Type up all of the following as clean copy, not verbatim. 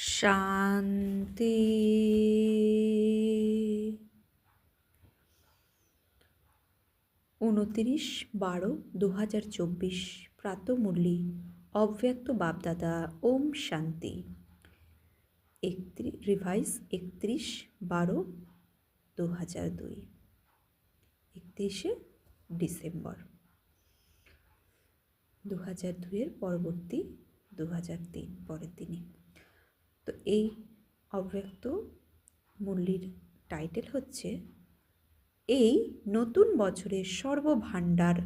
শান্তি। 29/12/2024 প্রাতঃমুরলি অব্যক্ত বাপদাদা। ওম শান্তি। রিভাইজ 31/12/2002, 31শে ডিসেম্বর 2002 পরবর্তী 2003 পরের দিনে। তো এই অব্যক্ত মুরলির টাইটেল হচ্ছে এই নতুন বছরের সর্বভাণ্ডার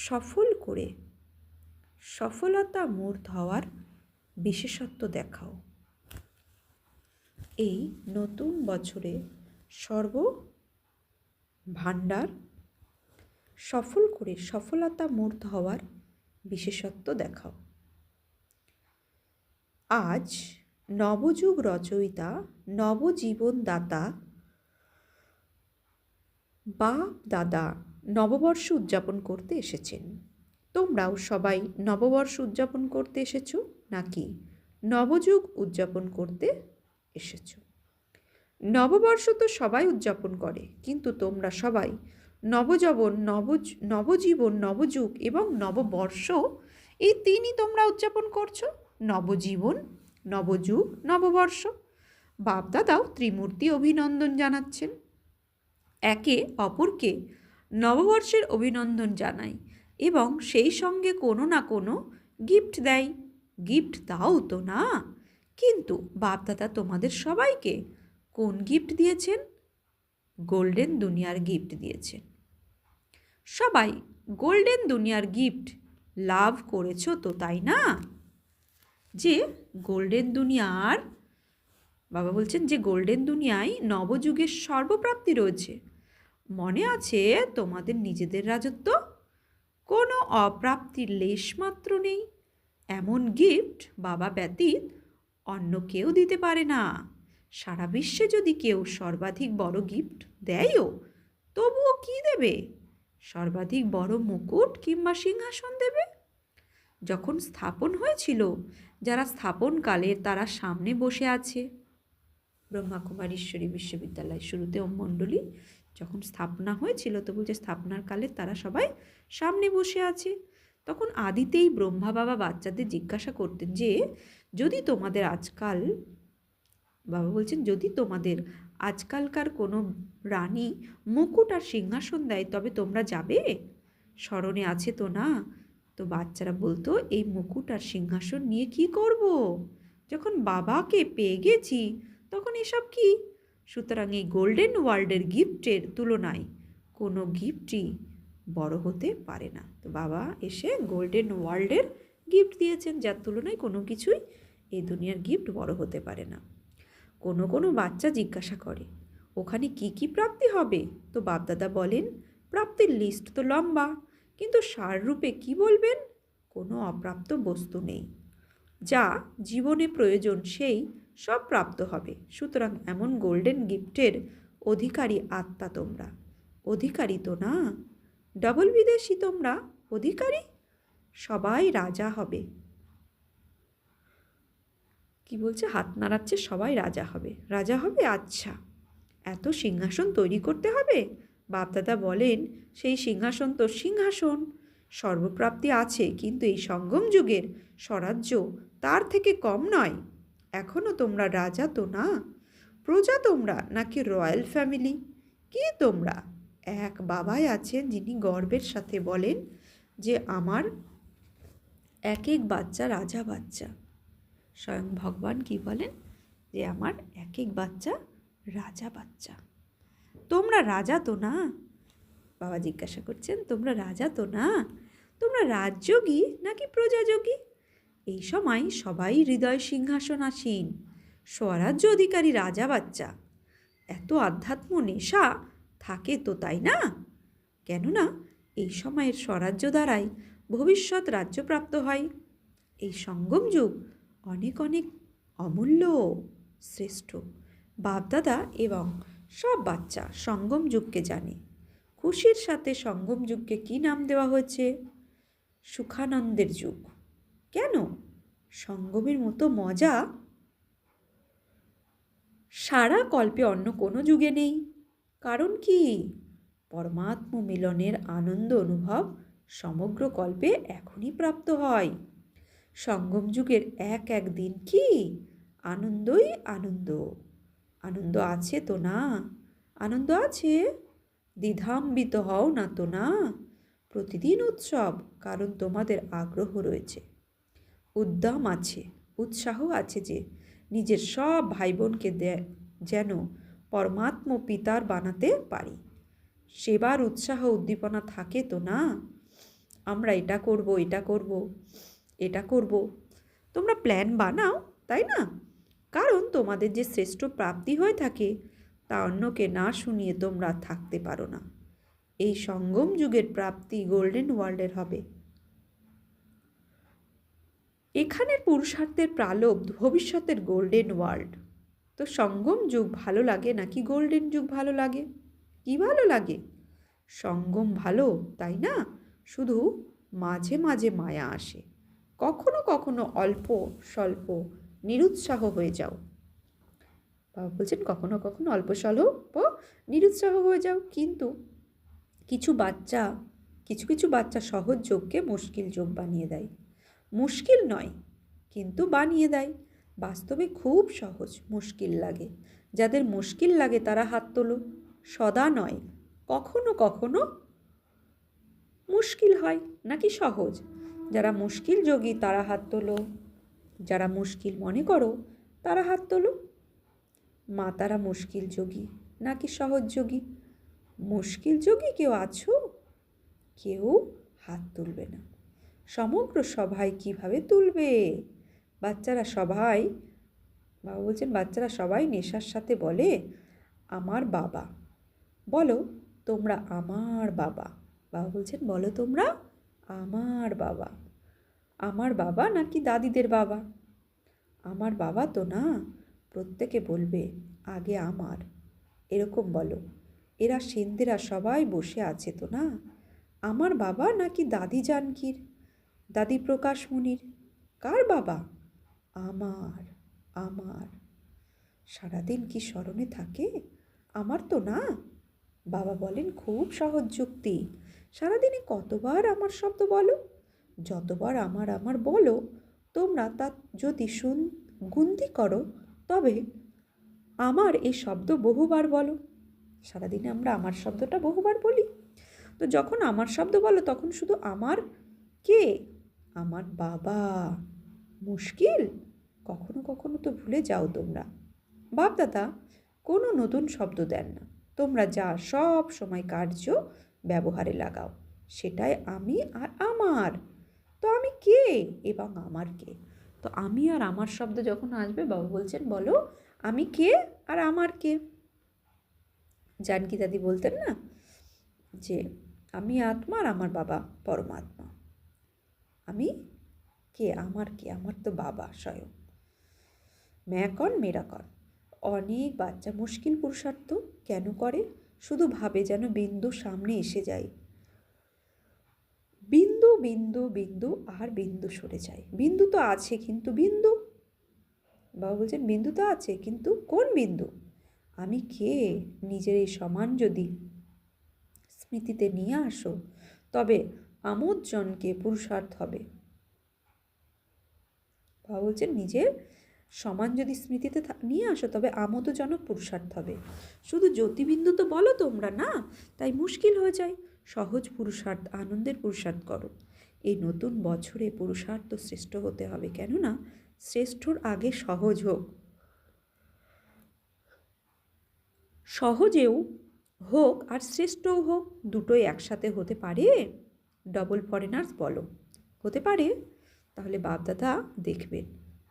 সফল করে সফলতা মূর্ত হওয়ার বিশেষত্ব দেখাও। এই নতুন বছরে সর্বভাণ্ডার সফল করে সফলতা মূর্ত হওয়ার বিশেষত্ব দেখাও। আজ নবযুগ রচয়িতা নবজীবনদাতা বাপ দাদা নববর্ষ উদযাপন করতে এসেছেন। তোমরাও সবাই নববর্ষ উদযাপন করতে এসেছো নাকি নবযুগ উদযাপন করতে এসেছো? নববর্ষ তো সবাই উদযাপন করে, কিন্তু তোমরা সবাই নবজীবন, নবযুগ এবং নববর্ষ, এই তিনই তোমরা উদযাপন করছো। নবজীবন, নবযুগ, নববর্ষ। বাপদাদাও ত্রিমূর্তি অভিনন্দন জানাচ্ছেন। একে অপরকে নববর্ষের অভিনন্দন জানাই এবং সেই সঙ্গে কোনো না কোনো গিফট দেয়। গিফট দাও তো না, কিন্তু বাপদাদা তোমাদের সবাইকে কোন গিফট দিয়েছেন? গোল্ডেন দুনিয়ার গিফট দিয়েছেন। সবাই গোল্ডেন দুনিয়ার গিফট লাভ করেছো তো, তাই না? যে গোল্ডেন দুনিয়ার বাবা বলছেন যে গোল্ডেন দুনিয়ায় নবযুগের সর্বপ্রাপ্তি রয়েছে। মনে আছে তোমাদের নিজেদের রাজত্ব? কোনো অপ্রাপ্তির লেশমাত্র নেই। এমন গিফট বাবা ব্যতীত অন্য কেউ দিতে পারে না। সারা বিশ্বে যদি কেউ সর্বাধিক বড় গিফট দেয়ও, তবুও কি দেবে? সর্বাধিক বড় মুকুট কিংবা সিংহাসন দেবে। যখন স্থাপন হয়েছিল, যারা স্থাপনকালের তারা সামনে বসে আছে। ব্রহ্মাকুমারীশ্বরী বিশ্ববিদ্যালয় শুরুতে ওম মণ্ডলী যখন স্থাপনা হয়েছিল, তো বলছে স্থাপনার কালে তারা সবাই সামনে বসে আছে। তখন আদিতেই ব্রহ্মা বাবা বাচ্চাদের জিজ্ঞাসা করতেন যে যদি তোমাদের আজকাল, বাবা বলছেন যদি তোমাদের আজকালকার কোনো রানী মুকুট আর সিংহাসন দেয়, তবে তোমরা যাবে? স্মরণে আছে তো না? তো বাচ্চারা বলতো এই মুকুট আর সিংহাসন নিয়ে কি করব? যখন বাবাকে পেয়ে গেছি তখন এসব কি? সুতরাং এই গোল্ডেন ওয়ার্ল্ডের গিফটের তুলনায় কোনো গিফটই বড় হতে পারে না। তো বাবা এসে গোল্ডেন ওয়ার্ল্ডের গিফট দিয়েছেন, যার তুলনায় কোনো কিছুই এই দুনিয়ার গিফট বড় হতে পারে না। কোনো কোনো বাচ্চা জিজ্ঞাসা করে ওখানে কি কি প্রাপ্তি হবে? তো বাপদাদা বলেন প্রাপ্তির লিস্ট তো লম্বা, কিন্তু সাররূপে কি বলবেন? কোনো অপ্রাপ্ত বস্তু নেই। যা জীবনে প্রয়োজন সেই সব প্রাপ্ত হবে। সুতরাং এমন গোল্ডেন গিফটের অধিকারী আত্মা তোমরা। অধিকারী তো না, ডবল বিদেশি তোমরা অধিকারী। সবাই রাজা হবে। কি বলছে? হাত নাড়াচ্ছে। সবাই রাজা হবে। রাজা হবে? আচ্ছা, এত সিংহাসন তৈরি করতে হবে? বাপদাদা বলেন সেই সিংহাসন তো সিংহাসন, সর্বপ্রাপ্তি আছে, কিন্তু এই সঙ্গম যুগের স্বরাজ্য তার থেকে কম নয়। এখনও তোমরা রাজা তো না, প্রজা তোমরা নাকি রয়্যাল ফ্যামিলি? কি তোমরা? এক বাবাই আছেন যিনি গর্বের সাথে বলেন যে আমার এক এক বাচ্চা রাজা বাচ্চা। স্বয়ং ভগবান কি বলেন? যে আমার এক এক বাচ্চা রাজা বাচ্চা। তোমরা রাজা তো না? বাবা জিজ্ঞাসা করছেন তোমরা রাজা তো না? তোমরা রাজযোগী নাকি প্রজাযোগী? এই সময় সবাই হৃদয় সিংহাসন আসীন, স্বরাজ্য অধিকারী রাজা বাচ্চা। এত আধ্যাত্ম নেশা থাকে তো, তাই না? কেননা এই সময়ের স্বরাজ্য দ্বারাই ভবিষ্যৎ রাজ্যপ্রাপ্ত হয়। এই সঙ্গম যুগ অনেক অনেক অমূল্য, শ্রেষ্ঠ। বাপদাদা এবং সব বাচ্চা সঙ্গম যুগকে জানে। খুশির সাথে সঙ্গম যুগকে কী নাম দেওয়া হয়েছে? সুখানন্দের যুগ। কেন? সঙ্গমের মতো মজা সারা কল্পে অন্য কোনো যুগে নেই। কারণ কি? পরমাত্ম মিলনের আনন্দ অনুভব সমগ্র কল্পে এখনই প্রাপ্ত হয়। সঙ্গম যুগের এক এক দিন কি আনন্দই আনন্দ। আনন্দ আছে তো না? আনন্দ আছে? দ্বিধান্বিত হও না তো না? প্রতিদিন উৎসব, কারণ তোমাদের আগ্রহ রয়েছে, উদ্যম আছে, উৎসাহ আছে যে নিজের সব ভাই বোনকে যেন পরমাত্ম পিতার বানাতে পারি। সেবার উৎসাহ উদ্দীপনা থাকে তো না? আমরা এটা করব, এটা করব, এটা করব। তোমরা প্ল্যান বানাও, তাই না? কারণ তোমাদের যে শ্রেষ্ঠ প্রাপ্তি হয়ে থাকে তা অন্যকে না শুনিয়ে তোমরা থাকতে পারো না। এই সঙ্গম যুগের প্রাপ্তি গোল্ডেন ওয়ার্ল্ডের হবে। এখানের পুরুষার্থের প্রালোভ ভবিষ্যতের গোল্ডেন ওয়ার্ল্ড। তো সঙ্গম যুগ ভালো লাগে নাকি গোল্ডেন যুগ ভালো লাগে? কি ভালো লাগে? সঙ্গম ভালো, তাই না? শুধু মাঝে মাঝে মায়া আসে, কখনো কখনো অল্প স্বল্প নিরুৎসাহ হয়ে যাও। বাবা বলছেন কখনো কখনো অল্প স্বল্প নিরুৎসাহ হয়ে যাও, কিন্তু কিছু বাচ্চা সহজ যোগকে মুশকিল যোগ বানিয়ে দেয়। মুশকিল নয়, কিন্তু বানিয়ে দেয়। বাস্তবে খুব সহজ, মুশকিল লাগে। যাদের মুশকিল লাগে তারা হাত তোলো। সদা নয়, কখনো কখনো মুশকিল হয় নাকি সহজ? যারা মুশকিল যোগী তারা হাত তোলো। যারা মুশকিল মনে করো তারা হাত তোলো। মা তারা মুশকিল যোগী নাকি সহজ যোগী? মুশকিল যোগী কেউ আছো? কেউ হাত তুলবে না। সমগ্র সভায় কিভাবে তুলবে? বাচ্চারা সবাই, বাবা বলছেন বাচ্চারা সবাই নেশার সাথে বলে আমার বাবা। বলো তোমরা আমার বাবা। বাবা বলছেন বলো তোমরা আমার বাবা। আমার বাবা নাকি দাদিদের বাবা? আমার বাবা তো না। প্রত্যেকে বলবে আগে আমার, এরকম বলো। এরা সেনদেরা সবাই বসে আছে তো না? আমার বাবা নাকি দাদি জানকীর, দাদি প্রকাশমণির? কার বাবা? আমার। আমার। সারাদিন কি স্মরণে থাকে? আমার তো না। বাবা বলেন খুব সহজ যুক্তি। সারাদিনে কতবার আমার শব্দ বলো? যতবার আমার আমার বলো তোমরা তা যদি গুনতি করো তবে আমার এই শব্দ বহুবার বলো। সারাদিনে আমরা আমার শব্দটা বহুবার বলি। তো যখন আমার শব্দ বলো তখন শুধু আমার কে? আমার বাবা। মুশকিল? কখনো কখনো তো ভুলে যাও তোমরা। বাপ দাদা কোনো নতুন শব্দ দেন না। তোমরা যা সব সময় কার্য ব্যবহারে লাগাও সেটাই আমি আর আমার। তো আমি কে এবং আমার কে? তো আমি আর আমার শব্দ যখন আসবে বাবা বলছেন বলো আমি কে আর আমার কে। জানকী দাদি বলতেন না যে আমি আত্মা আর আমার বাবা পরমাত্মা। আমি কে? আমার কে? আমার তো বাবা স্বয়ং। ম্যাকন মেরাকন। অনেক বাচ্চা মুশকিল পুরুষার্থ কেন করে? শুধু ভাবে যেন বিন্দু সামনে এসে যায়। বিন্দু বিন্দু বিন্দু আর বিন্দু সরে যায়। বিন্দু তো আছে কিন্তু বিন্দু। বাবা বলছেন বিন্দু তো আছে কিন্তু কোন বিন্দু? আমি কে? নিজের এই সমান যদি স্মৃতিতে নিয়ে আসো তবে আমোদজনকে পুরুষার্থ হবে। বাবা বলছেন নিজের সমান যদি স্মৃতিতে নিয়ে আসো তবে আমোদজনক পুরুষার্থ হবে। শুধু জ্যোতিবিন্দু তো বলো তোমরা না, তাই মুশকিল হয়ে যায়। সহজ পুরুষার্থ, আনন্দের পুরুষার্থ করো। এই নতুন বছরে পুরুষার্থ শ্রেষ্ঠ হতে হবে, কেননা শ্রেষ্ঠর আগে সহজ হোক। সহজেও হোক আর শ্রেষ্ঠও হোক, দুটোই একসাথে হতে পারে? ডবল ফরেনার্স বলো হতে পারে? তাহলে বাপদাদা দেখবেন,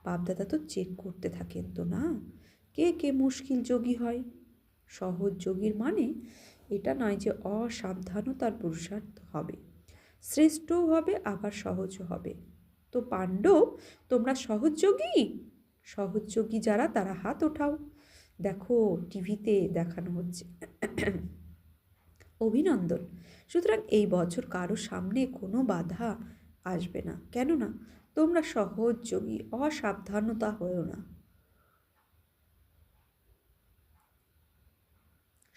বাপদাদা তো চেক করতে থাকেন তো না কে কে মুশকিল যোগী হয়। সহজ যোগীর মানে এটা নয় যে অসাবধানতার পুরুষার্থ হবে, শ্রেষ্ঠও হবে আবার সহজও হবে। তো পাণ্ডব তোমরা সহজ যোগী? সহজ যোগী যারা তারা হাত ওঠাও। দেখো টিভিতে দেখানো হচ্ছে। অভিনন্দন। সুতরাং এই বছর কারো সামনে কোনো বাধা আসবে না, কেননা তোমরা সহজ যোগী। অসাবধানতা হয়েও না।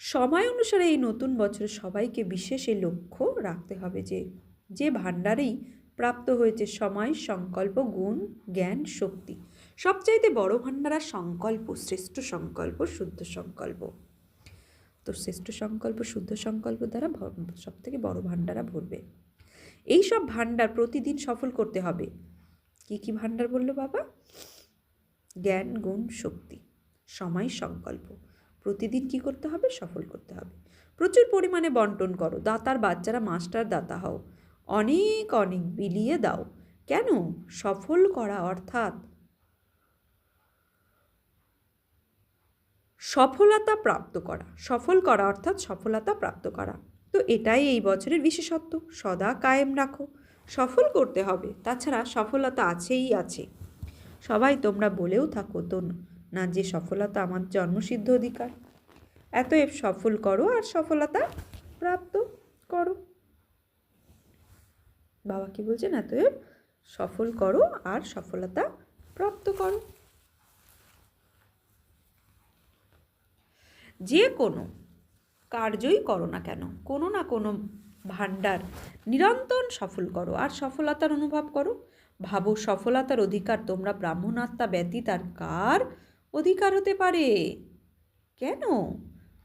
সময় অনুসারে এই নতুন বছরে সবাইকে বিশেষ এই লক্ষ্য রাখতে হবে যে যে ভাণ্ডারেই প্রাপ্ত হয়েছে সময়, সংকল্প, গুণ, জ্ঞান, শক্তি। সবচাইতে বড় ভাণ্ডার আর সংকল্প, শ্রেষ্ঠ সংকল্প, শুদ্ধ সংকল্প। তো শ্রেষ্ঠ সংকল্প, শুদ্ধ সংকল্প দ্বারা সব থেকে বড় ভাণ্ডারা ভরবে। এই সব ভাণ্ডার প্রতিদিন সফল করতে হবে। কি কি ভাণ্ডার বললো বাবা? জ্ঞান, গুণ, শক্তি, সময়, সংকল্প। প্রতিদিন কি করতে হবে? সফল করতে হবে। প্রচুর পরিমাণে বন্টন করো। দাতার বাচ্চারা মাস্টার দাতা হও। অনেক অনেক বিলিয়ে দাও। কেন? সফল করা অর্থাৎ সফলতা প্রাপ্ত করা। সফল করা অর্থাৎ সফলতা প্রাপ্ত করা। তো এটাই এই বছরের বিশেষত্ব। সদা কায়েম রাখো। সফল করতে হবে, তাছাড়া সফলতা আছেই আছে। সবাই তোমরা বলেও থাকো তো না যে সফলতা আমার জন্মসিদ্ধ অধিকার। এতএব সফল করো আর সফলতা প্রাপ্ত করো। বাবা কি বলছেন? এতএব সফল করো আর সফলতা প্রাপ্ত করো। যে কোনো কার্যই করো না কেন, কোনো না কোনো ভাণ্ডার নিরন্তর সফল করো আর সফলতার অনুভব করো। ভাবো, সফলতার অধিকার তোমরা ব্রাহ্মণ আত্মা ব্যতীত আর কার অধিকার হতে পারে? কেন?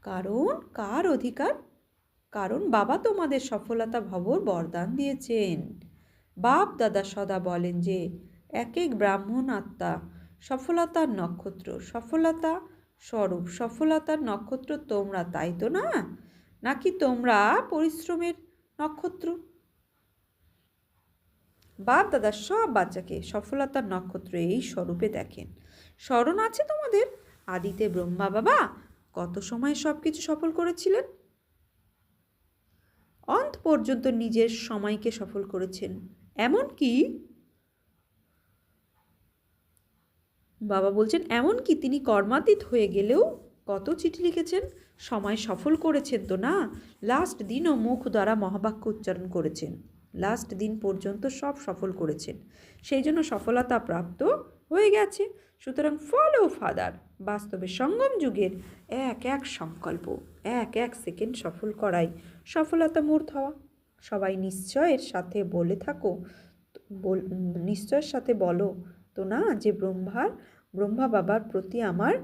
কারণ কার অধিকার? কারণ বাবা তোমাদের সফলতা ভবর বরদান দিয়েছেন। বাপ দাদা সদা বলেন যে এক এক ব্রাহ্মণ আত্মা সফলতার নক্ষত্র, সফলতা স্বরূপ। সফলতার নক্ষত্র তোমরা, তাই তো না? নাকি তোমরা পরিশ্রমের নক্ষত্র? বাপ দাদা সব বাচ্চাকে সফলতার নক্ষত্র এই স্বরূপে দেখেন। স্মরণ আছে তোমাদের আদিতে ব্রহ্মা বাবা কত সময় সব কিছু সফল করেছিলেন? অন্ত পর্যন্ত নিজের সময়কে সফল করেছেন। এমনকি বাবা বলছেন এমনকি তিনি কর্মাতীত হয়ে গেলেও কত চিঠি লিখেছেন, সময় সফল করেছেন তো না? লাস্ট দিনও মুখ দ্বারা মহাবাক্য উচ্চারণ করেছেন। লাস্ট দিন পর্যন্ত সব সফল করেছেন, সেই জন্য সফলতা প্রাপ্ত হয়ে গেছে। সুতরাং ফলো ফাদার। বাস্তবে সঙ্গম যুগের এক এক সংকল্প, এক এক সেকেন্ড সফল করাই সফলতা মূর্ত হওয়া। সবাই নিশ্চয়ের সাথে বলে থাকো, নিশ্চয়ের সাথে বলো তো না যে ব্রহ্মা বাবার প্রতি আমার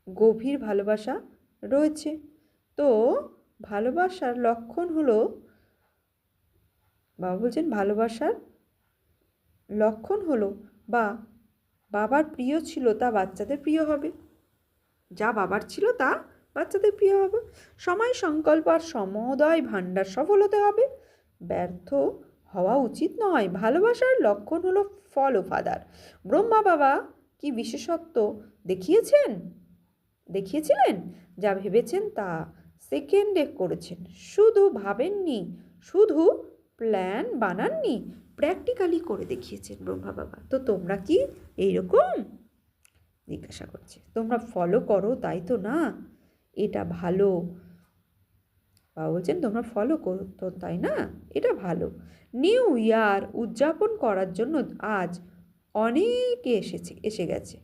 গভীর ভালোবাসা রয়েছে। তো ভালোবাসার লক্ষণ হলো, বাবা বলছেন ভালোবাসার লক্ষণ হলো বাবার প্রিয় ছিল তা বাচ্চাদের প্রিয় হবে। যা বাবার ছিল তা বাচ্চাদের প্রিয় হবে। সময়, সংকল্প আর সমোদয় ভাণ্ডার সফল হতে হবে। ব্যর্থ হওয়া উচিত নয়। ভালোবাসার লক্ষণ হলো ফলো ফাদার। ব্রহ্মা বাবা কি বিশেষত্ব দেখিয়েছিলেন? যা ভেবেছেন তা সেকেন্ডে করেছেন। শুধু ভাবেননি, শুধু প্ল্যান বানাননি, প্র্যাকটিক্যালি করে দেখিয়েছেন ব্রহ্মা বাবা। তো তোমরা কি এইরকম? জিজ্ঞাসা করছে। তোমরা ফলো করো, তাই তো না? এটা ভালো। বাবা বলছেন তোমরা ফলো করো তো, তাই না? এটা ভালো। নিউ ইয়ার উদযাপন করার জন্য আজ অনেকে এসে গেছে।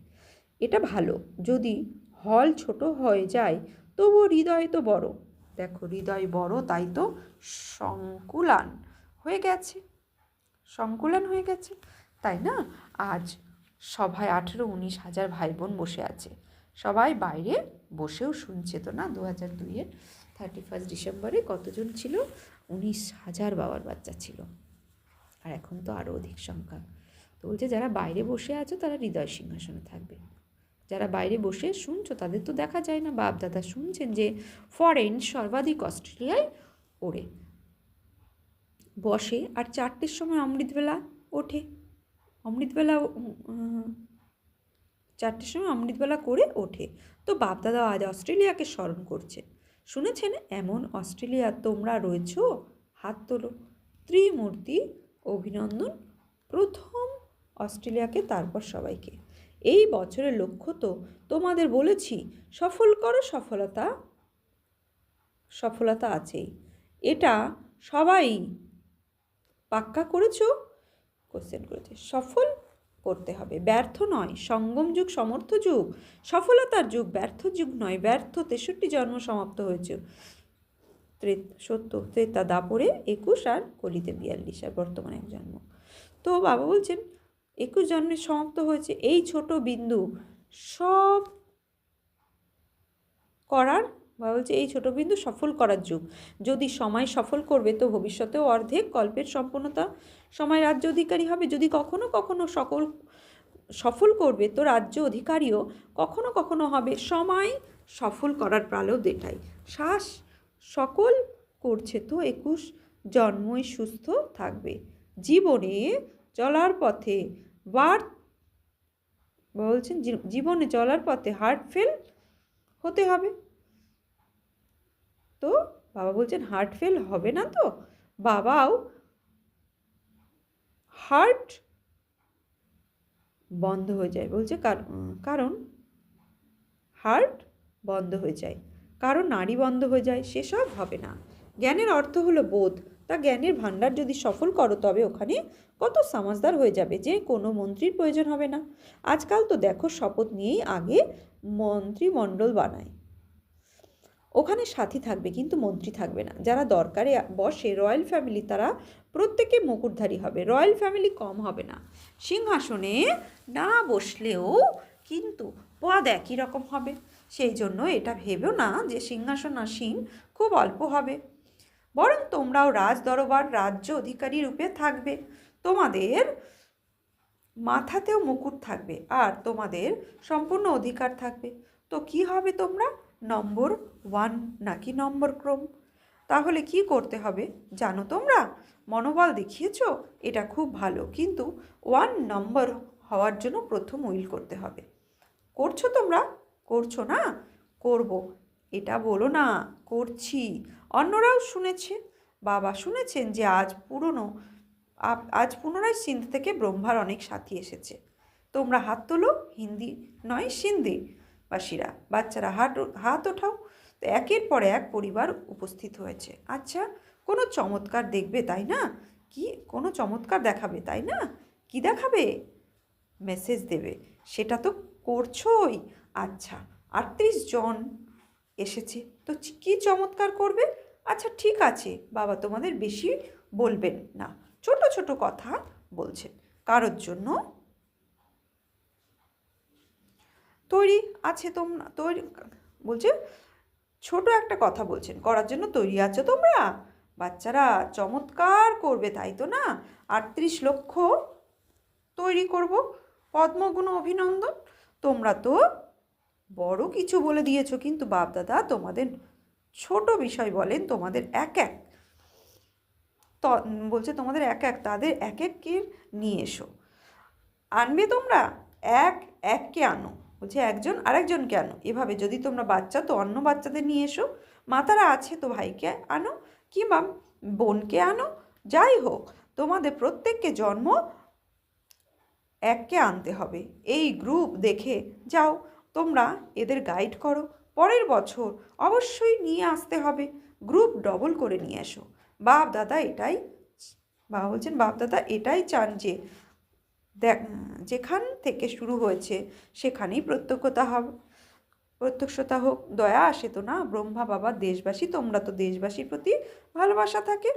এটা ভালো। যদি হল ছোট হয়ে যায় তবুও হৃদয় তো বড়। দেখো হৃদয় বড়, তাই তো সংকুলান হয়ে গেছে, তাই না? আজ সভায় 18-19 হাজার ভাই বোন বসে আছে। সবাই বাইরে বসেও শুনছে তো না? 2002-এর 31 ডিসেম্বরে কতজন ছিল? 19,000 বাবার বাচ্চা ছিল। আর এখন তো আরও অধিক সংখ্যা। তো বলছে যারা বাইরে বসে আছো তারা হৃদয় সিংহাসনে থাকবে। যারা বাইরে বসে শুনছো তাদের তো দেখা যায় না। বাপ দাদা শুনছেন যে ফরেন সর্বাধিক অস্ট্রেলিয়ায় ওড়ে, বসে আর 4টের সময় অমৃতবেলা ওঠে। 4টের সময় অমৃতবেলা করে ওঠে। তো বাপদাদা আজ অস্ট্রেলিয়াকে স্মরণ করছে। শুনেছেন এমন অস্ট্রেলিয়া তোমরা রয়েছ? হাত তোলো। ত্রিমূর্তি অভিনন্দন প্রথম অস্ট্রেলিয়াকে, তারপর সবাইকে। এই বছরের লক্ষ্য তো তোমাদের বলেছি, সফল করো। সফলতা আছেই, এটা সবাই পাক্কা করেছো? কোশ্চেন করেছে। সফল করতে হবে, ব্যর্থ নয়। সঙ্গম যুগ সমর্থ যুগ, সফলতার যুগ, ব্যর্থ যুগ নয়। ব্যর্থ 63 জন্ম সমাপ্ত হয়েছে, ত্রেতা দাপরে 21 আর কলিতে 42 আর বর্তমানে 1 জন্ম। তো বাবা বলছেন 21 জন্মে সমাপ্ত হয়েছে, এই ছোট বিন্দু সব করার, বাবা বলছে এই ছোট বিন্দু সফল করার যুগ। যদি সময় সফল করবে তো ভবিষ্যতেও অর্ধেক কল্পের সম্পূর্ণতা সময় রাজ্য অধিকারী হবে। যদি কখনো কখনো সফল করবে তো রাজ্য অধিকারীও কখনো কখনো হবে। সময় সফল করার প্রালেও দেটাই শ্বাস সকল করছে তো 21 জন্মই সুস্থ থাকবে। জীবনে চলার পথে বলছেন জীবনে চলার পথে হার্ট ফেল হতে হবে। তো বাবা বলছেন হার্ট ফেল হবে না, তো বাবাও হার্ট বন্ধ হয়ে যায়, বলছে কারণ হার্ট বন্ধ হয়ে যায়, কারণ নাড়ি বন্ধ হয়ে যায়, সেসব হবে না। জ্ঞানের অর্থ হলো বোধ। তা জ্ঞানের ভাণ্ডার যদি সফল করো তবে ওখানে কত সমাজদার হয়ে যাবে যে কোনো মন্ত্রীর প্রয়োজন হবে না। আজকাল তো দেখো শপথ নিয়েই আগে মন্ত্রিমণ্ডল বানায়, ওখানে সাথী থাকবে কিন্তু মন্ত্রী থাকবে না। যারা দরকারে বসে রয়্যাল ফ্যামিলি, তারা প্রত্যেকে মুকুটধারী হবে, রয়্যাল ফ্যামিলি কম হবে না। সিংহাসনে না বসলেও কিন্তু পদ একই রকম হবে। সেই জন্য এটা ভেবেও না যে সিংহাসন আসীন খুব অল্প হবে, বরং তোমরাও রাজ দরবার রাজ্য অধিকারী রূপে থাকবে। তোমাদের মাথাতেও মুকুট থাকবে আর তোমাদের সম্পূর্ণ অধিকার থাকবে। তো কি হবে তোমরা, নম্বর 1 নাকি নম্বর ক্রম? তাহলে কি করতে হবে জানো তোমরা? মনোবল দেখিয়েছো, এটা খুব ভালো, কিন্তু 1 নম্বর হওয়ার জন্য প্রথম উইল করতে হবে। করছো তোমরা? করছো না? করব এটা বলো না, করছি। অন্যরাও শুনেছে, বাবা শুনেছেন যে আজ পুনরায় সিন্ধ থেকে ব্রহ্মার অনেক সাথী এসেছে। তোমরা হাত তোলো, হিন্দি নয় সিন্ধি বাসীরা, বাচ্চারা হাত ওঠাও। তো একের পর এক পরিবার উপস্থিত হয়েছে। আচ্ছা, কোনো চমৎকার দেখবে তাই না? কি কোনো চমৎকার দেখাবে তাই না? কি দেখাবে? মেসেজ দেবে, সেটা তো করছোই। আচ্ছা, 38 জন এসেছে, তো কি চমৎকার করবে? আচ্ছা ঠিক আছে বাবা, তোমাদের বেশি বলবেন না, ছোট ছোট কথা বলছেন। কারোর জন্য তৈরি আছে তোমরা? তৈরি বলছে ছোট একটা কথা বলছেন, করার জন্য তৈরি আছো তোমরা? বাচ্চারা চমৎকার করবে তাই তো না? 38 লক্ষ তৈরি করব, পদ্মগুণ অভিনন্দন। তোমরা তো বড় কিছু বলে দিয়েছো, কিন্তু বাপদাদা তোমাদের ছোট বিষয় বলেন। তোমাদের বলছে তোমাদের তাদের এককে নিয়ে এসো। আনবে তোমরা এককে আনো, বলছে একজন আরেকজনকে আনো। এভাবে যদি তোমরা বাচ্চা তো অন্য বাচ্চাদের নিয়ে এসো, মাতারা আছে তো ভাইকে আনো কিংবা বোনকে আনো। যাই হোক, তোমাদের প্রত্যেককে জন্ম এককে আনতে হবে। এই গ্রুপ দেখে যাও, তোমরা এদের গাইড করো। পরের বছর অবশ্যই নিয়ে আসতে হবে, গ্রুপ ডবল করে নিয়ে এসো। বাবা বলছেন বাপ দাদা এটাই চান যে যেখান থেকে শুরু হয়েছে সেখানেই প্রত্যক্ষতা হোক। দয়া আসে তো না? ব্রহ্মা বাবা দেশবাসী, তোমরা তো দেশবাসীর প্রতি ভালোবাসা থাকে।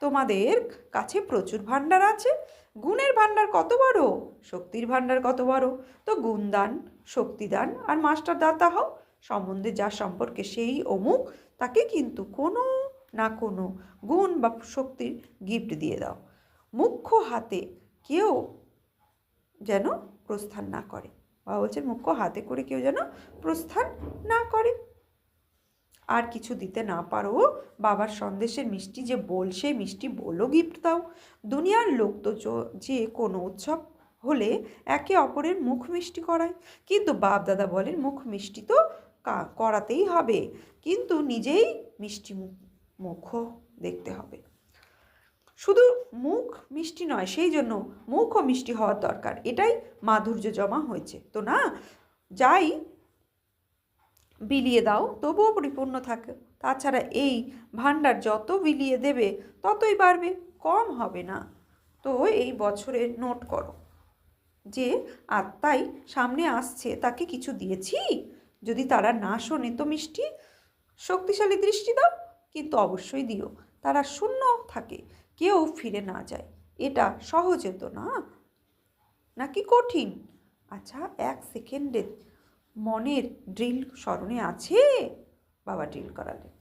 তোমাদের কাছে প্রচুর ভাণ্ডার আছে। গুণের ভাণ্ডার কত বড়, শক্তির ভাণ্ডার কত বড়। তো গুণদান, শক্তিদান আর মাস্টার দাতা হও। সম্বন্ধে যা সম্পর্কে সেই অমুক, তাকে কিন্তু কোনো না কোনো গুণ বা শক্তির গিফট দিয়ে দাও। মুখ্য হাতে কেউ যেন প্রস্থান না করে। বাবা বলছেন মুখ্য হাতে করে কেউ যেন প্রস্থান না করে। আর কিছু দিতে না পারো, বাবার সন্দেশের মিষ্টি যে বোল, সেই মিষ্টি বোলও গিফট দাও। দুনিয়ার লোক তো যে কোনো উৎসব হলে একে অপরের মুখ মিষ্টি করায়, কিন্তু বাপ দাদা বলেন মুখ মিষ্টি তো করাতেই হবে, কিন্তু নিজেই মিষ্টি মুখও দেখতে হবে। শুধু মুখ মিষ্টি নয়, সেই জন্য মুখও মিষ্টি হওয়ার দরকার। এটাই মাধুর্য জমা হয়েছে তো না? যাই বিলিয়ে দাও তবুও পরিপূর্ণ থাকে। তাছাড়া এই ভাণ্ডার যত বিলিয়ে দেবে ততই বাড়বে, কম হবে না। তো এই বছরের নোট করো, যে আত্মাই সামনে আসছে তাকে কিছু দিয়েছি? যদি তারা না শোনে তো মিষ্টি শক্তিশালী দৃষ্টি দাও, কিন্তু অবশ্যই দিও তারা শূন্য থাকে, কেউ ফিরে না যায়। এটা সহজ তো না, নাকি কঠিন? আচ্ছা, 1 সেকেন্ডে মনের ড্রিল স্মরণে আছে? বাবা ড্রিল করালেন।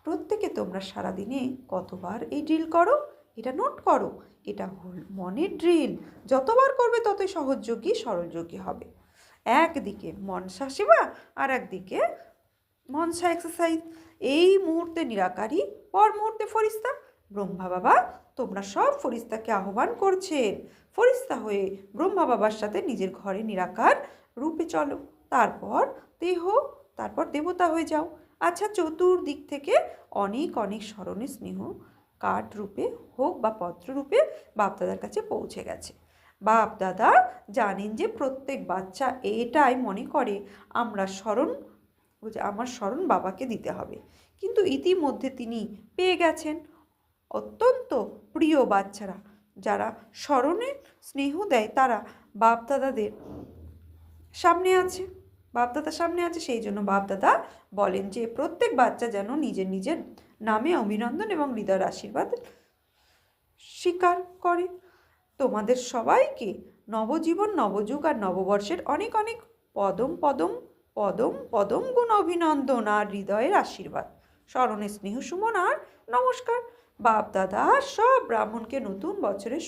প্রত্যেকে তোমরা সারাদিনে কতবার এই ড্রিল করো এটা নোট করো। এটা মনের ড্রিল, যতবার করবে ততই সহজযোগী সরলযোগী হবে। একদিকে মনসা সেবা আর একদিকে মনসা এক্সারসাইজ। এই মুহূর্তে নিরাকারী, পর মুহূর্তে ফরিস্তা। ব্রহ্মা বাবা তোমরা সব ফরিস্তাকে আহ্বান করছেন, ফরিস্তা হয়ে ব্রহ্মা বাবার সাথে নিজের ঘরে নিরাকার রূপে চলো, তারপর দেহ, তারপর দেবতা হয়ে যাও। আচ্ছা, চতুর্দিক থেকে অনেক অনেক স্মরণে স্নেহ কাঠ রূপে হোক বা পত্র রূপে বাপদাদার কাছে পৌঁছে গেছে। বাপ দাদা জানেন যে প্রত্যেক বাচ্চা এটাই মনে করে আমার স্মরণ বাবাকে দিতে হবে, কিন্তু ইতিমধ্যে তিনি পেয়ে গেছেন। অত্যন্ত প্রিয় বাচ্চারা যারা স্মরণে স্নেহ দেয় তারা বাপদাদাদের সামনে আছে, বাপদাদার সামনে আছে। সেই জন্য বাপদাদা বলেন যে প্রত্যেক বাচ্চা যেন নিজের নিজের নামে অভিনন্দন এবং হৃদয়ের আশীর্বাদ স্বীকার করে। তোমাদের সবাইকে নবজীবন, নবযুগ আর নববর্ষের অনেক অনেক পদম পদম পদম পদম গুণ অভিনন্দন আর হৃদয়ের আশীর্বাদ, স্মরণে স্নেহ সুমন আর নমস্কার। বাপ দাদা সব ব্রাহ্মণকে নতুন বছরের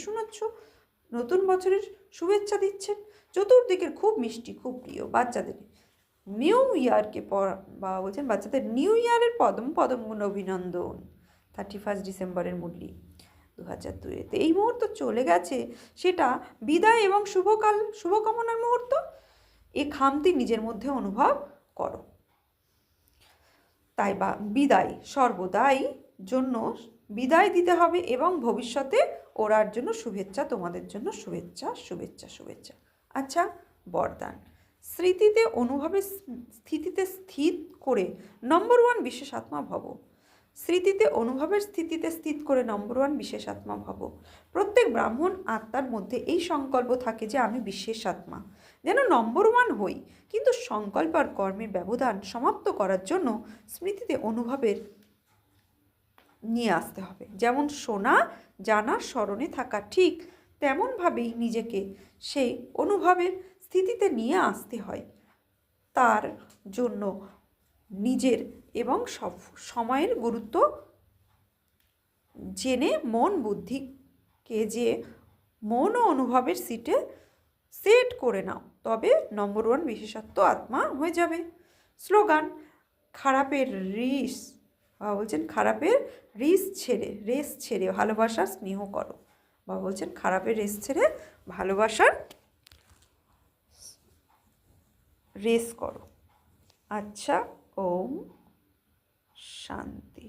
নতুন বছরের শুভেচ্ছা দিচ্ছেন। চতুর্দিকের খুব মিষ্টি, খুব প্রিয় বাচ্চাদের নিউ ইয়ারকে বাবা বলছেন বাচ্চাদের নিউ ইয়ারের পদম পদম গুণ অভিনন্দন। 31 ডিসেম্বরের মুরলি 2002-তে এই মুহূর্ত চলে গেছে, সেটা বিদায় এবং শুভকামনার মুহূর্ত। এ খামতি নিজের মধ্যে অনুভব করো। তাই বা বিদায় সর্বদাই জন্য বিদায় দিতে হবে এবং ভবিষ্যতে ওরার জন্য শুভেচ্ছা, তোমাদের জন্য শুভেচ্ছা শুভেচ্ছা শুভেচ্ছা। আচ্ছা, বরদান স্মৃতিতে অনুভবে স্থিতিতে স্থিত করে নম্বর 1 বিশেষ আত্মা ভব। স্মৃতিতে অনুভবের স্থিতিতে স্থিত করে নম্বর 1 বিশেষ আত্মা ভব। প্রত্যেক ব্রাহ্মণ আত্মার মধ্যে এই সংকল্প থাকে যে আমি বিশেষ আত্মা, যেন নম্বর 1 হই। কিন্তু সংকল্প আর কর্মের ব্যবধান সমাপ্ত করার জন্য স্মৃতিতে অনুভবের নিয়ে আসতে হবে। যেমন শোনা, জানা, স্মরণে থাকা, ঠিক তেমনভাবেই নিজেকে সেই অনুভবের স্থিতিতে নিয়ে আসতে হয়। তার জন্য নিজের এবং সময়ের গুরুত্ব জেনে মন বুদ্ধিকে যে মন ও অনুভবের সিটে সেট করে নাও, তবে নম্বর 1 বিশেষত্ব আত্মা হয়ে যাবে। স্লোগান খারাপের রেস ছেড়ে ভালোবাসার স্নেহ করো। বাবা বলছেন খারাপের রেস ছেড়ে ভালোবাসার রেস করো। আচ্ছা, ওম শান্তি।